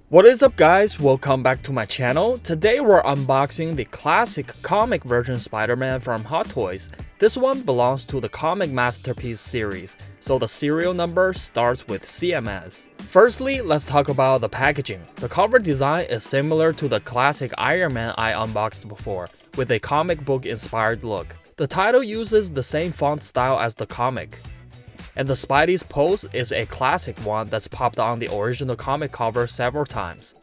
What is up guys, welcome back to my channel. Today we're unboxing the classic comic version Spider-Man from Hot Toys. This one belongs to the Comic Masterpiece series, so the serial number starts with CMS. Firstly, let's talk about the packaging. The cover design is similar to the classic Iron Man I unboxed before, with a comic book inspired look. The title uses the same font style as the comic. And the Spidey's pose is a classic one that's popped on the original comic cover several times.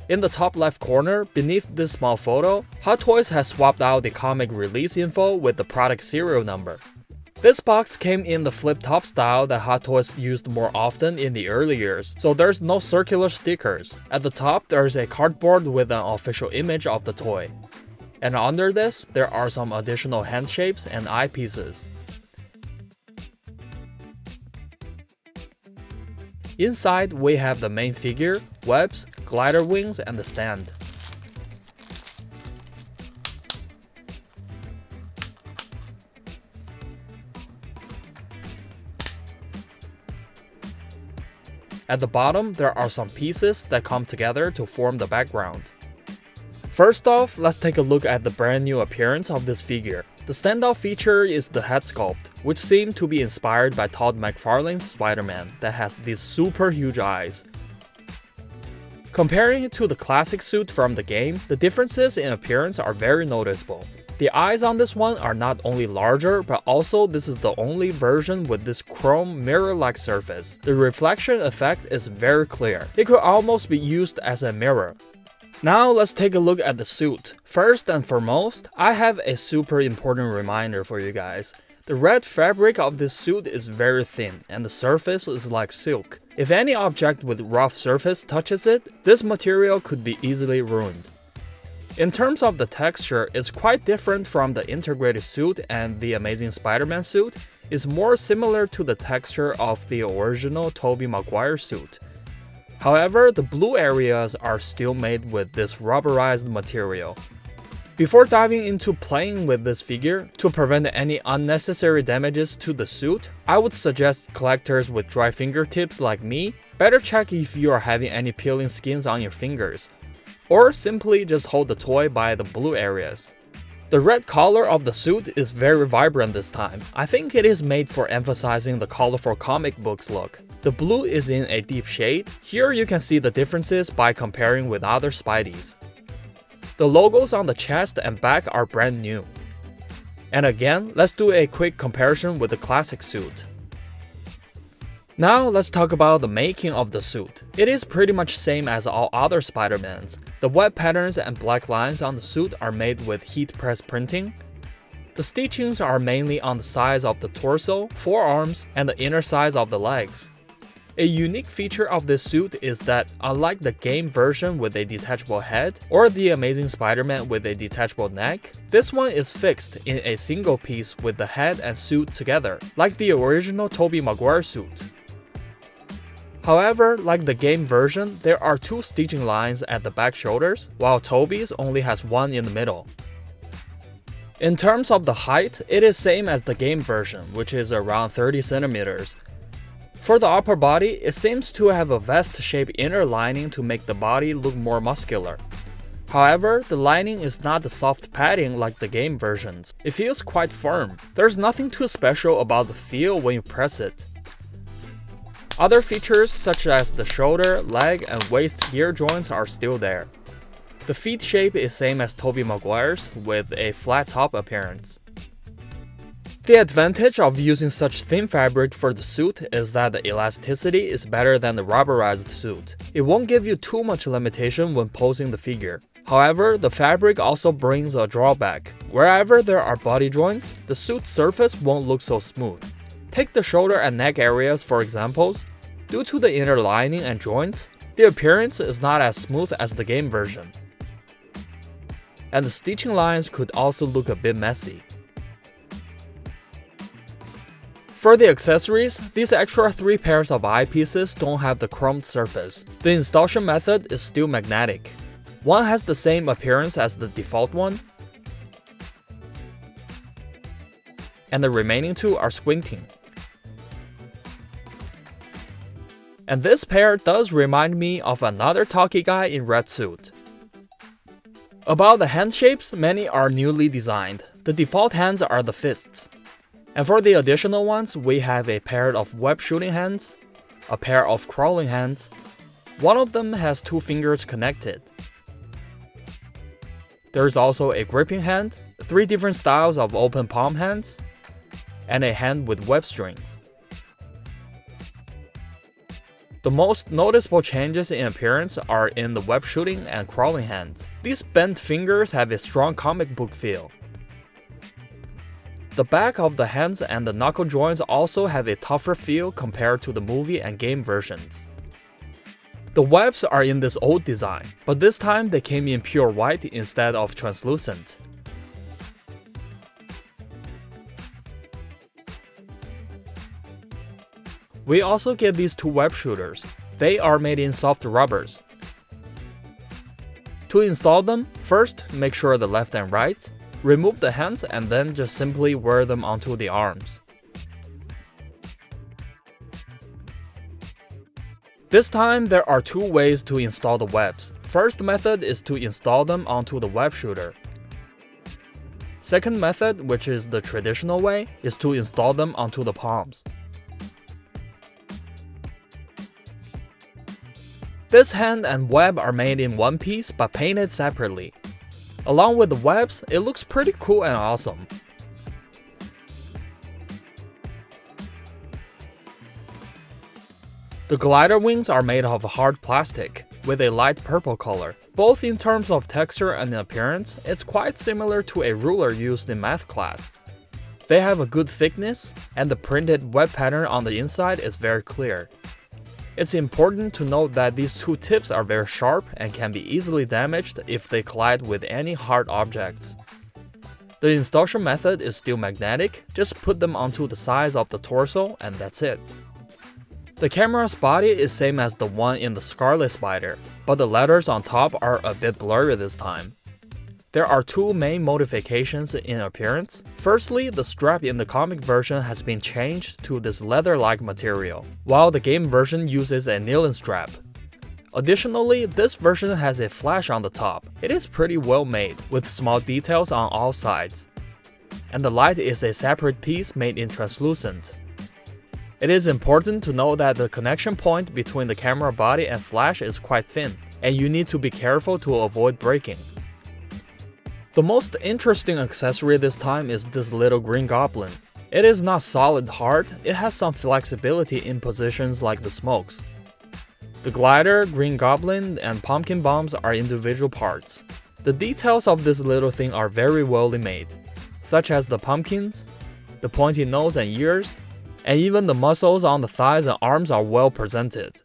In the top left corner, beneath this small photo, Hot Toys has swapped out the comic release info with the product serial number. This box came in the flip-top style that Hot Toys used more often in the early years, so there's no circular stickers. At the top, there's a cardboard with an official image of the toy. And under this, there are some additional hand shapes and eyepieces. Inside, we have the main figure, webs, glider wings, and the stand. At the bottom, there are some pieces that come together to form the background. First off, let's take a look at the brand new appearance of this figure. The standout feature is the head sculpt, which seemed to be inspired by Todd McFarlane's Spider-Man that has these super huge eyes. Comparing it to the classic suit from the game, the differences in appearance are very noticeable. The eyes on this one are not only larger, but also this is the only version with this chrome mirror-like surface. The reflection effect is very clear. It could almost be used as a mirror. Now let's take a look at the suit. First and foremost, I have a super important reminder for you guys. The red fabric of this suit is very thin and the surface is like silk. If any object with rough surface touches it, this material could be easily ruined. In terms of the texture, it's quite different from the integrated suit, and the Amazing Spider-Man suit is more similar to the texture of the original Tobey Maguire suit. However, the blue areas are still made with this rubberized material. Before diving into playing with this figure, to prevent any unnecessary damages to the suit, I would suggest collectors with dry fingertips like me better check if you are having any peeling skins on your fingers, or simply just hold the toy by the blue areas. The red color of the suit is very vibrant this time. I think it is made for emphasizing the colorful comic books look. The blue is in a deep shade. Here you can see the differences by comparing with other Spideys. The logos on the chest and back are brand new. And again, let's do a quick comparison with the classic suit. Now let's talk about the making of the suit. It is pretty much same as all other Spider-Mans. The web patterns and black lines on the suit are made with heat press printing. The stitchings are mainly on the sides of the torso, forearms, and the inner sides of the legs. A unique feature of this suit is that, unlike the game version with a detachable head, or the Amazing Spider-Man with a detachable neck, this one is fixed in a single piece with the head and suit together, like the original Tobey Maguire suit. However, like the game version, there are two stitching lines at the back shoulders, while Tobey's only has one in the middle. In terms of the height, it is same as the game version, which is around 30 centimeters. For the upper body, it seems to have a vest-shaped inner lining to make the body look more muscular. However, the lining is not the soft padding like the game versions. It feels quite firm. There's nothing too special about the feel when you press it. Other features such as the shoulder, leg, and waist gear joints are still there. The feet shape is same as Tobey Maguire's with a flat top appearance. The advantage of using such thin fabric for the suit is that the elasticity is better than the rubberized suit. It won't give you too much limitation when posing the figure. However, the fabric also brings a drawback. Wherever there are body joints, the suit's surface won't look so smooth. Take the shoulder and neck areas for examples. Due to the inner lining and joints, the appearance is not as smooth as the game version. And the stitching lines could also look a bit messy. For the accessories, these extra 3 pairs of eyepieces don't have the chromed surface. The installation method is still magnetic. One has the same appearance as the default one, and the remaining 2 are squinting. And this pair does remind me of another talky guy in red suit. About the hand shapes, many are newly designed. The default hands are the fists. And for the additional ones, we have a pair of web shooting hands, a pair of crawling hands. One of them has 2 fingers connected. There's also a gripping hand, 3 different styles of open palm hands, and a hand with web strings. The most noticeable changes in appearance are in the web shooting and crawling hands. These bent fingers have a strong comic book feel. The back of the hands and the knuckle joints also have a tougher feel compared to the movie and game versions. The webs are in this old design, but this time they came in pure white instead of translucent. We also get these 2 web shooters. They are made in soft rubbers. To install them, first make sure the left and right, remove the hands, and then just simply wear them onto the arms. This time there are 2 ways to install the webs. First method is to install them onto the web shooter. Second method, which is the traditional way, is to install them onto the palms. This hand and web are made in one piece but painted separately. Along with the webs, it looks pretty cool and awesome. The glider wings are made of hard plastic, with a light purple color. Both in terms of texture and appearance, it's quite similar to a ruler used in math class. They have a good thickness, and the printed web pattern on the inside is very clear. It's important to note that these 2 tips are very sharp and can be easily damaged if they collide with any hard objects. The installation method is still magnetic, just put them onto the sides of the torso and that's it. The camera's body is same as the one in the Scarlet Spider, but the letters on top are a bit blurry this time. There are 2 main modifications in appearance. Firstly, the strap in the comic version has been changed to this leather-like material, while the game version uses a nylon strap. Additionally, this version has a flash on the top. It is pretty well made, with small details on all sides. And the light is a separate piece made in translucent. It is important to know that the connection point between the camera body and flash is quite thin, and you need to be careful to avoid breaking. The most interesting accessory this time is this little green goblin. It is not solid hard, it has some flexibility in positions like the smokes. The glider, green goblin, and pumpkin bombs are individual parts. The details of this little thing are very well made, such as the pumpkins, the pointy nose and ears, and even the muscles on the thighs and arms are well presented.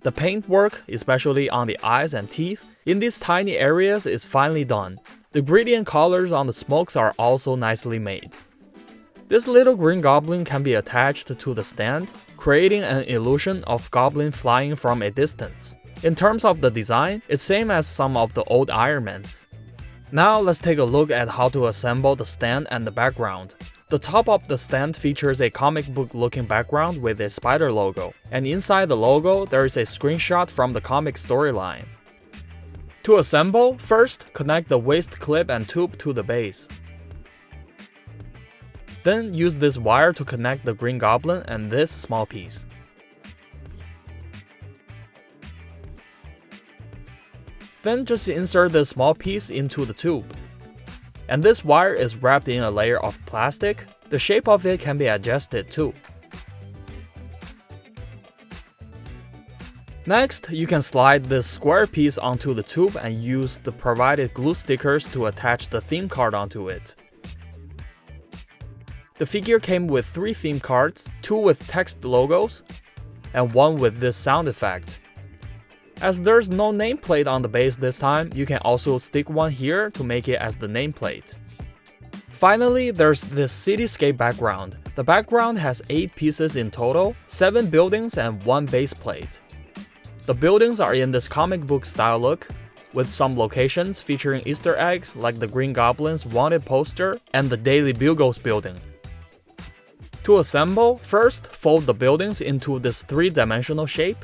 The paintwork, especially on the eyes and teeth, in these tiny areas is finely done. The gradient colors on the smokes are also nicely made. This little green goblin can be attached to the stand, creating an illusion of goblin flying from a distance. In terms of the design, it's same as some of the old Iron Mans. Now let's take a look at how to assemble the stand and the background. The top of the stand features a comic book looking background with a spider logo, and inside the logo there is a screenshot from the comic storyline. To assemble, first connect the waist clip and tube to the base. Then use this wire to connect the green goblin and this small piece. Then just insert the small piece into the tube. And this wire is wrapped in a layer of plastic. The shape of it can be adjusted too. Next, you can slide this square piece onto the tube and use the provided glue stickers to attach the theme card onto it. The figure came with 3 theme cards, 2 with text logos, and 1 with this sound effect. As there's no nameplate on the base this time, you can also stick one here to make it as the nameplate. Finally, there's this cityscape background. The background has 8 pieces in total, 7 buildings and 1 base plate. The buildings are in this comic book style look, with some locations featuring Easter eggs like the Green Goblin's wanted poster and the Daily Bugle's building. To assemble, first fold the buildings into this 3-dimensional shape.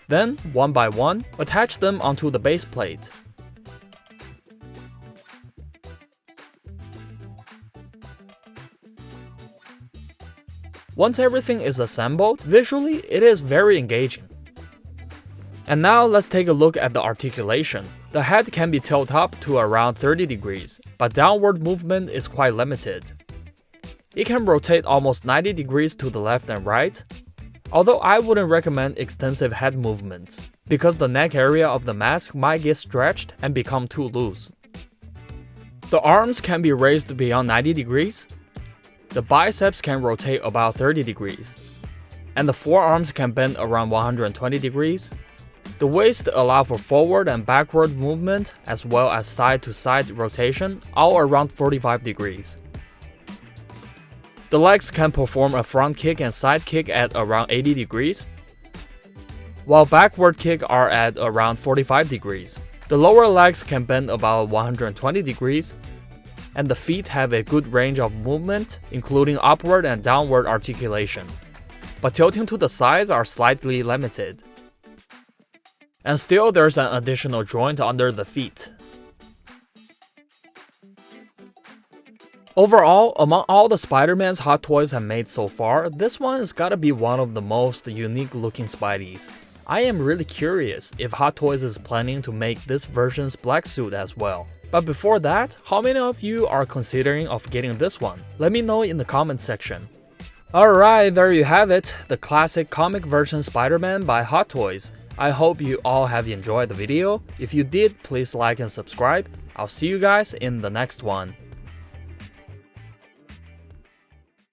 Then, one by one, attach them onto the base plate. Once everything is assembled, visually it is very engaging. And now let's take a look at the articulation. The head can be tilted up to around 30 degrees, but downward movement is quite limited. It can rotate almost 90 degrees to the left and right, although I wouldn't recommend extensive head movements, because the neck area of the mask might get stretched and become too loose. The arms can be raised beyond 90 degrees, the biceps can rotate about 30 degrees, and the forearms can bend around 120 degrees. The waist allows for forward and backward movement as well as side-to-side rotation, all around 45 degrees. The legs can perform a front kick and side kick at around 80 degrees, while backward kick are at around 45 degrees. The lower legs can bend about 120 degrees, and the feet have a good range of movement, including upward and downward articulation, but tilting to the sides are slightly limited. And still there's an additional joint under the feet. Overall, among all the Spider-Man's Hot Toys have made so far, this one has gotta be one of the most unique looking Spideys. I am really curious if Hot Toys is planning to make this version's black suit as well. But before that, how many of you are considering of getting this one? Let me know in the comments section. Alright, there you have it, the classic comic version Spider-Man by Hot Toys. I hope you all have enjoyed the video. If you did, please like and subscribe. I'll see you guys in the next one.